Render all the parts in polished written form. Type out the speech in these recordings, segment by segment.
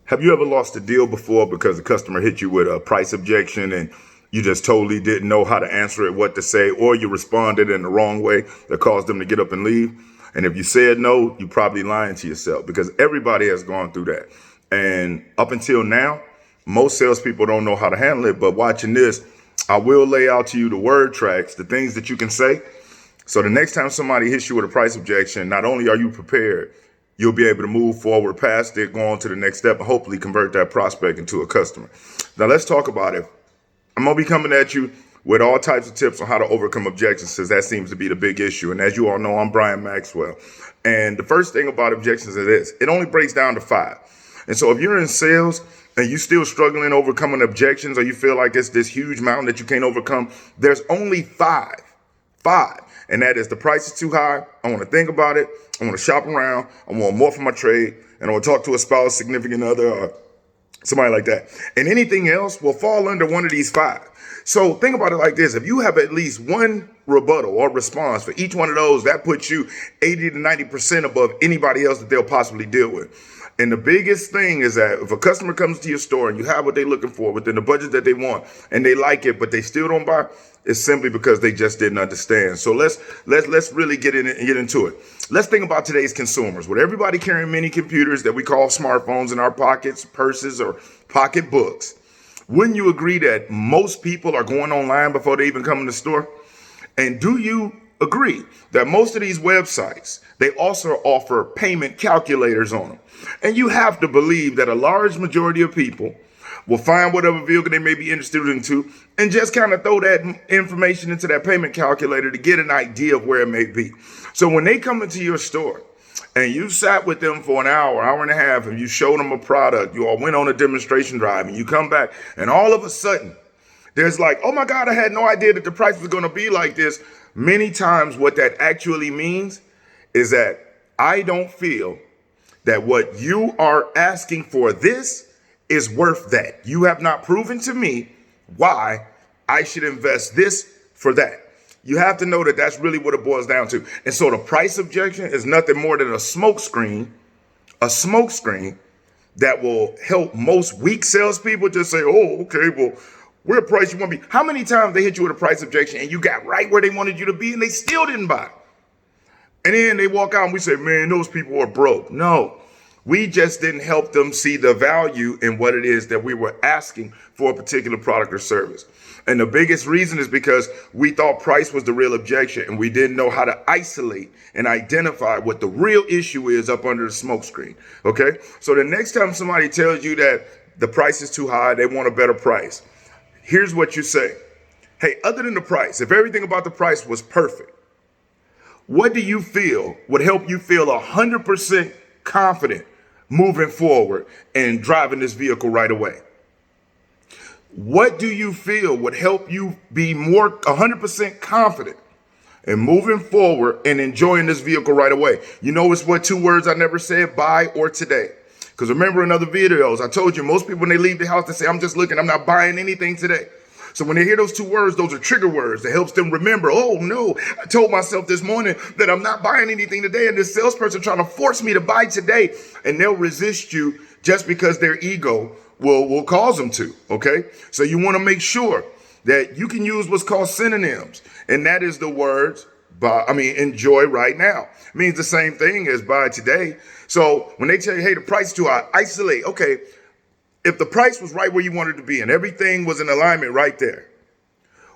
Have you ever lost a deal before because the customer hit you with a price objection and you just totally didn't know how to answer it, what to say, or you responded in the wrong way that caused them to get up and leave? And if you said no, you probably lying to yourself, because everybody has gone through that. And up until now, most salespeople don't know how to handle it. But watching this, I will lay out to you the word tracks, the things that you can say. So the next time somebody hits you with a price objection, not only are you prepared, you'll be able to move forward past it, go on to the next step, and hopefully convert that prospect into a customer. Now let's talk about it. I'm going to be coming at you with all types of tips on how to overcome objections, since that seems to be the big issue. And as you all know, I'm Brian Maxwell. And the first thing about objections is this: it only breaks down to 5. And so if you're in sales and you still struggling overcoming objections, or you feel like it's this huge mountain that you can't overcome, there's only 5. And that is: the price is too high. I want to think about it. I want to shop around. I want more for my trade. And I want to talk to a spouse, significant other, or somebody like that. And anything else will fall under one of these 5. So think about it like this: if you have at least one rebuttal or response for each one of those, that puts you 80 to 90% above anybody else that they'll possibly deal with. And the biggest thing is that if a customer comes to your store and you have what they're looking for within the budget that they want, and they like it, but they still don't buy, it's simply because they just didn't understand. So let's really get into it. Let's think about today's consumers. With everybody carrying mini computers that we call smartphones in our pockets, purses, or pocketbooks, wouldn't you agree that most people are going online before they even come in the store? And do you agree that most of these websites, they also offer payment calculators on them? And you have to believe that a large majority of people will find whatever vehicle they may be interested into and just kind of throw that information into that payment calculator to get an idea of where it may be. So when they come into your store and you sat with them for an hour and a half, and you showed them a product, you all went on a demonstration drive, and you come back, and all of a sudden there's like, oh my God, I had no idea that the price was going to be like this. Many times what that actually means is that I don't feel that what you are asking for this is worth that. You have not proven to me why I should invest this for that. You have to know that that's really what it boils down to. And so the price objection is nothing more than a smokescreen that will help most weak salespeople just say, oh, okay, well, where price you want to be. How many times they hit you with a price objection and you got right where they wanted you to be and they still didn't buy? And then they walk out and we say, man, those people are broke. No, we just didn't help them see the value in what it is that we were asking for a particular product or service. And the biggest reason is because we thought price was the real objection, and we didn't know how to isolate and identify what the real issue is up under the smoke screen. Okay. So the next time somebody tells you that the price is too high, they want a better price, here's what you say. Hey, other than the price, if everything about the price was perfect, what do you feel would help you feel 100% confident moving forward and driving this vehicle right away? What do you feel would help you be more 100% confident in moving forward and enjoying this vehicle right away? You know, it's what 2 words I never said: buy or today. Because remember, in other videos, I told you most people, when they leave the house, they say, I'm just looking, I'm not buying anything today. So when they hear those 2 words, those are trigger words that helps them remember, oh no, I told myself this morning that I'm not buying anything today, and this salesperson trying to force me to buy today. And they'll resist you just because their ego will cause them to. Okay. So you want to make sure that you can use what's called synonyms. And that is the words enjoy right now. It means the same thing as buy today. So when they tell you, hey, the price is too high, isolate. Okay. If the price was right where you wanted to be and everything was in alignment right there,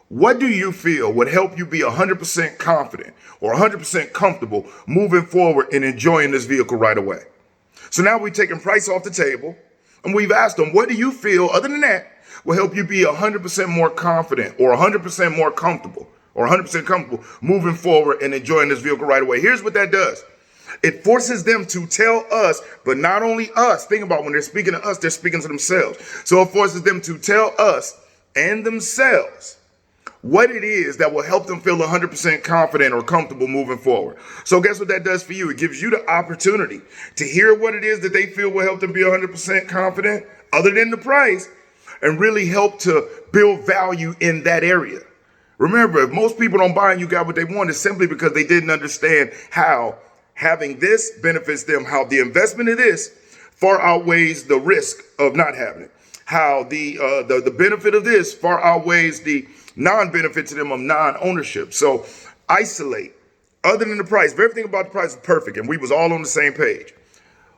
what do you feel would help you be 100% confident or 100% comfortable moving forward and enjoying this vehicle right away? So now we've taken price off the table, and we've asked them, what do you feel other than that will help you be 100% more confident or 100% more comfortable or 100% comfortable moving forward and enjoying this vehicle right away? Here's what that does. It forces them to tell us, but not only us. Think about when they're speaking to us, they're speaking to themselves. So it forces them to tell us and themselves what it is that will help them feel 100% confident or comfortable moving forward. So guess what that does for you? It gives you the opportunity to hear what it is that they feel will help them be 100% confident, other than the price, and really help to build value in that area. Remember, if most people don't buy and you got what they want, it's simply because they didn't understand how having this benefits them, how the investment of this far outweighs the risk of not having it. How the benefit of this far outweighs the non-benefit to them of non-ownership. So isolate. Other than the price, if everything about the price is perfect and we was all on the same page,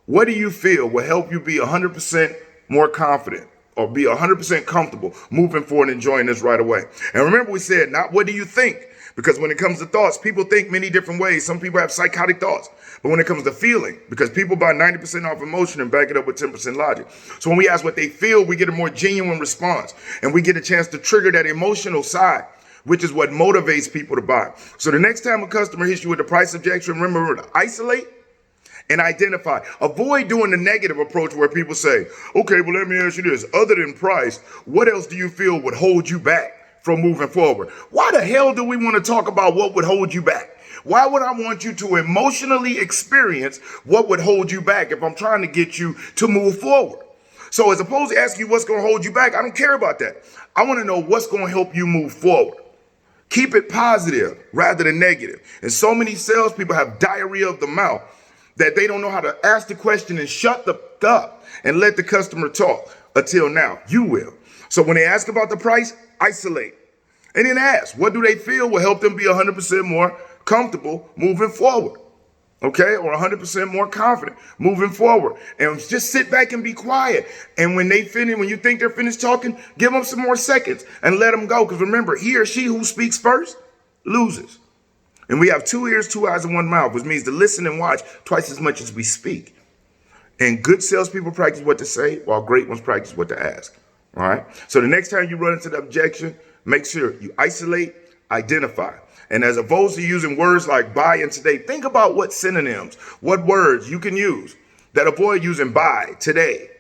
what do you feel will help you be 100% more confident or be 100% comfortable moving forward and enjoying this right away? And remember, we said not what do you think, because when it comes to thoughts, people think many different ways. Some people have psychotic thoughts. But when it comes to feeling, because people buy 90% off emotion and back it up with 10% logic. So when we ask what they feel, we get a more genuine response and we get a chance to trigger that emotional side, which is what motivates people to buy. So the next time a customer hits you with a price objection, remember to isolate and identify. Avoid doing the negative approach where people say, okay, well, let me ask you this. Other than price, what else do you feel would hold you back from moving forward? Why the hell do we want to talk about what would hold you back? Why would I want you to emotionally experience what would hold you back if I'm trying to get you to move forward? So as opposed to asking you what's going to hold you back, I don't care about that. I want to know what's going to help you move forward. Keep it positive rather than negative. And so many salespeople have diarrhea of the mouth that they don't know how to ask the question and shut the up and let the customer talk until now. You will. So when they ask about the price, isolate. And then ask, what do they feel will help them be 100% more comfortable moving forward? Okay, or 100% more confident moving forward. And just sit back and be quiet. And when they finish, when you think they're finished talking, give them some more seconds and let them go. Because remember, he or she who speaks first loses. And we have 2 ears, 2 eyes, and 1 mouth, which means to listen and watch twice as much as we speak. And good salespeople practice what to say, while great ones practice what to ask. All right. So the next time you run into the objection, make sure you isolate, identify. And as opposed to using words like buy and today, think about what synonyms, what words you can use that avoid using buy, today.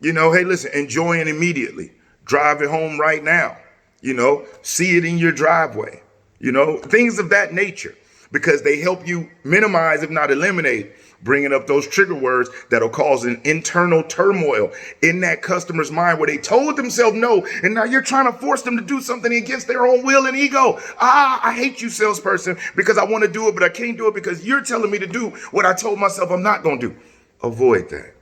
You know, hey, listen, enjoying immediately, driving home right now, you know, see it in your driveway, you know, things of that nature, because they help you minimize, if not eliminate, bringing up those trigger words that'll cause an internal turmoil in that customer's mind where they told themselves no, and now you're trying to force them to do something against their own will and ego. I hate you, salesperson, because I want to do it, but I can't do it because you're telling me to do what I told myself I'm not going to do. Avoid that.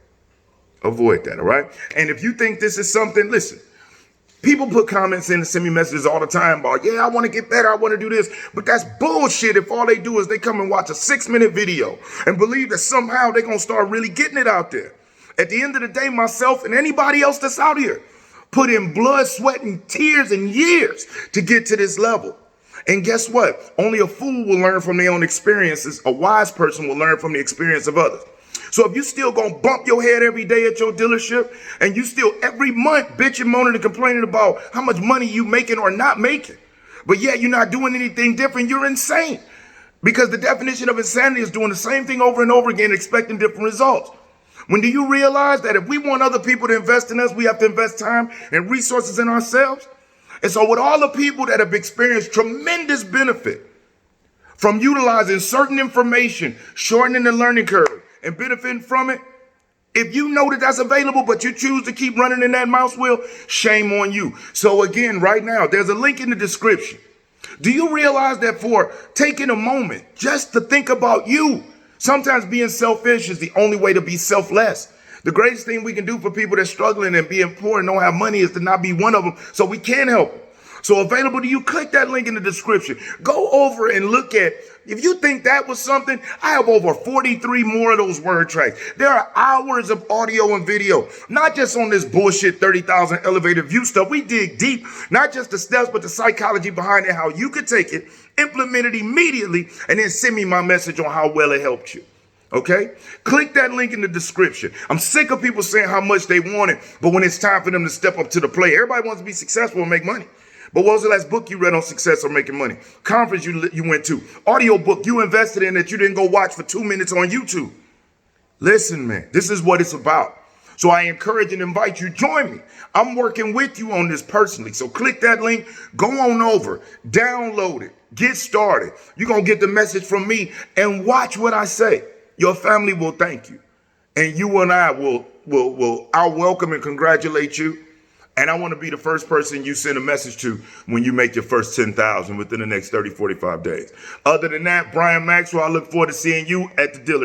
Avoid that, all right? And if you think this is something, listen, people put comments in and send me messages all the time about, yeah, I want to get better, I want to do this. But that's bullshit if all they do is they come and watch a 6-minute video and believe that somehow they're going to start really getting it out there. At the end of the day, myself and anybody else that's out here put in blood, sweat, and tears and years to get to this level. And guess what? Only a fool will learn from their own experiences. A wise person will learn from the experience of others. So if you still gonna bump your head every day at your dealership and you still every month bitching, moaning, and complaining about how much money you making or not making, but yet you're not doing anything different, you're insane. Because the definition of insanity is doing the same thing over and over again, expecting different results. When do you realize that if we want other people to invest in us, we have to invest time and resources in ourselves? And so with all the people that have experienced tremendous benefit from utilizing certain information, shortening the learning curve, and benefiting from it, if you know that that's available, but you choose to keep running in that mouse wheel, shame on you. So again, right now, there's a link in the description. Do you realize that for taking a moment just to think about you, sometimes being selfish is the only way to be selfless? The greatest thing we can do for people that's struggling and being poor and don't have money is to not be one of them, so we can help them. So available to you, click that link in the description. Go over and look at, if you think that was something, I have over 43 more of those word tracks. There are hours of audio and video, not just on this bullshit 30,000 elevator view stuff. We dig deep, not just the steps, but the psychology behind it, how you could take it, implement it immediately, and then send me my message on how well it helped you. Okay? Click that link in the description. I'm sick of people saying how much they want it, but when it's time for them to step up to the plate, everybody wants to be successful and make money. But what was the last book you read on success or making money? Conference you went to? Audio book you invested in that you didn't go watch for 2 minutes on YouTube? Listen, man, this is what it's about. So I encourage and invite you, join me. I'm working with you on this personally. So click that link, go on over, download it, get started. You're going to get the message from me and watch what I say. Your family will thank you. And you and I I'll welcome and congratulate you. And I want to be the first person you send a message to when you make your first 10,000 within the next 30, 45 days. Other than that, Brian Maxwell, I look forward to seeing you at the dealer.